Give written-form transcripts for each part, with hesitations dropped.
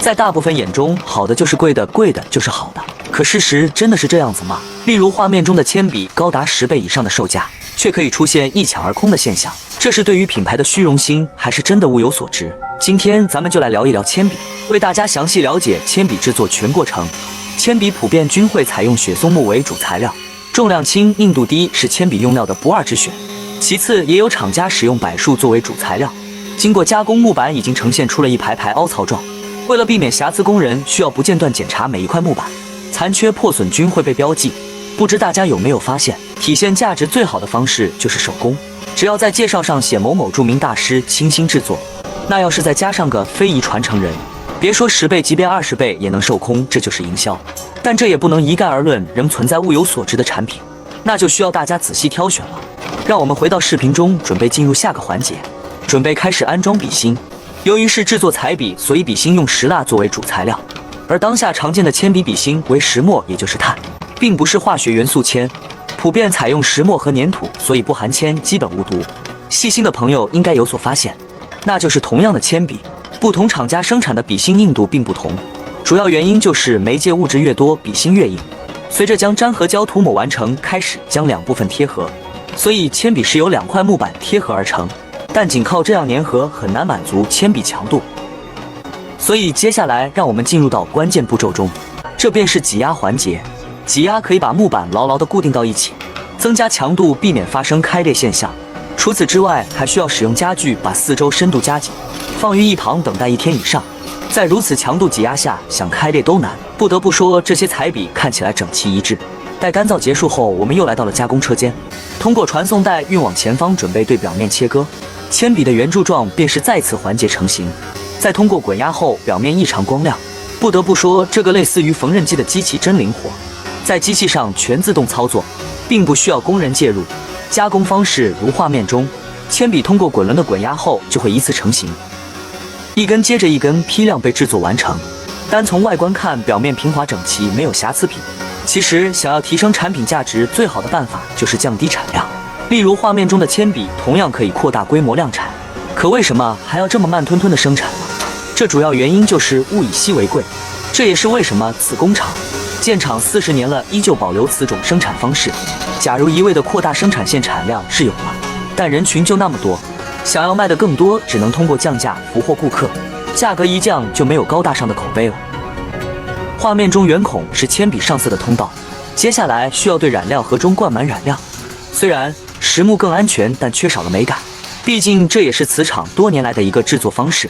在大部分眼中，好的就是贵的，贵的就是好的。可事实真的是这样子吗？例如画面中的铅笔高达10倍以上的售价，却可以出现一抢而空的现象，这是对于品牌的虚荣心，还是真的物有所值？今天咱们就来聊一聊铅笔，为大家详细了解铅笔制作全过程。铅笔普遍均会采用雪松木为主材料，重量轻、硬度低，是铅笔用料的不二之选。其次，也有厂家使用柏树作为主材料，经过加工，木板已经呈现出了一排排凹槽状。为了避免瑕疵，工人需要不间断检查每一块木板，残缺破损均会被标记。不知大家有没有发现，体现价值最好的方式就是手工。只要在介绍上写某某著名大师倾心制作，那要是再加上个非遗传承人，别说10倍，即便20倍也能售空，这就是营销。但这也不能一概而论，仍存在物有所值的产品，那就需要大家仔细挑选了。让我们回到视频中，准备进入下个环节，准备开始安装笔芯。由于是制作彩笔，所以笔芯用石蜡作为主材料，而当下常见的铅笔笔芯为石墨，也就是碳，并不是化学元素铅，普遍采用石墨和粘土，所以不含铅，基本无毒。细心的朋友应该有所发现，那就是同样的铅笔，不同厂家生产的笔芯硬度并不同，主要原因就是媒介物质越多，笔芯越硬。随着将粘合胶涂抹完成，开始将两部分贴合，所以铅笔是由2块木板贴合而成。但仅靠这样粘合很难满足铅笔强度，所以接下来让我们进入到关键步骤中，这便是挤压环节。挤压可以把木板牢牢地固定到一起，增加强度，避免发生开裂现象。除此之外，还需要使用家具把四周深度加紧，放于一旁等待1天以上。在如此强度挤压下，想开裂都难。不得不说，这些彩笔看起来整齐一致。待干燥结束后，我们又来到了加工车间，通过传送带运往前方，准备对表面切割。铅笔的圆柱状便是再次环节成型，在通过滚压后，表面异常光亮。不得不说，这个类似于缝纫机的机器真灵活，在机器上全自动操作，并不需要工人介入。加工方式如画面中，铅笔通过滚轮的滚压后，就会依次成型，一根接着一根批量被制作完成。单从外观看，表面平滑整齐，没有瑕疵品。其实想要提升产品价值，最好的办法就是降低产量。例如画面中的铅笔同样可以扩大规模量产，可为什么还要这么慢吞吞的生产呢？这主要原因就是物以稀为贵，这也是为什么此工厂建厂40年了，依旧保留此种生产方式。假如一味的扩大生产线，产量是有了，但人群就那么多，想要卖得更多，只能通过降价俘获顾客，价格一降就没有高大上的口碑了。画面中圆孔是铅笔上色的通道，接下来需要对染料盒中灌满染料。虽然实木更安全，但缺少了美感，毕竟这也是此厂多年来的一个制作方式。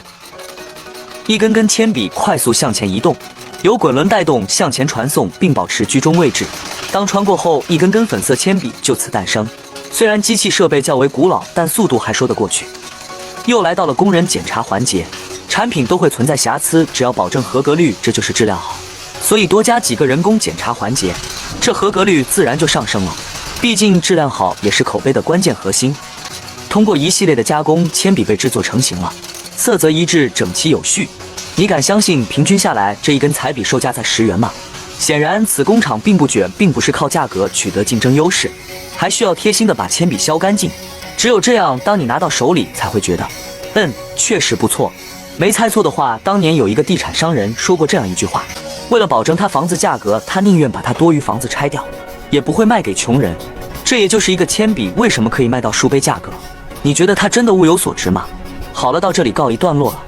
一根根铅笔快速向前移动，由滚轮带动向前传送，并保持居中位置。当穿过后，一根根粉色铅笔就此诞生。虽然机器设备较为古老，但速度还说得过去。又来到了工人检查环节，产品都会存在瑕疵，只要保证合格率，这就是质量好。所以多加几个人工检查环节，这合格率自然就上升了。毕竟质量好也是口碑的关键核心。通过一系列的加工，铅笔被制作成型了，色泽一致，整齐有序。你敢相信平均下来这一根彩笔售价在10元吗？显然此工厂并不卷，并不是靠价格取得竞争优势，还需要贴心的把铅笔削干净。只有这样，当你拿到手里才会觉得确实不错。没猜错的话，当年有一个地产商人说过这样一句话，为了保证他房子价格，他宁愿把他多余房子拆掉，也不会卖给穷人。这也就是一个铅笔为什么可以卖到数倍价格。你觉得它真的物有所值吗？好了，到这里告一段落了。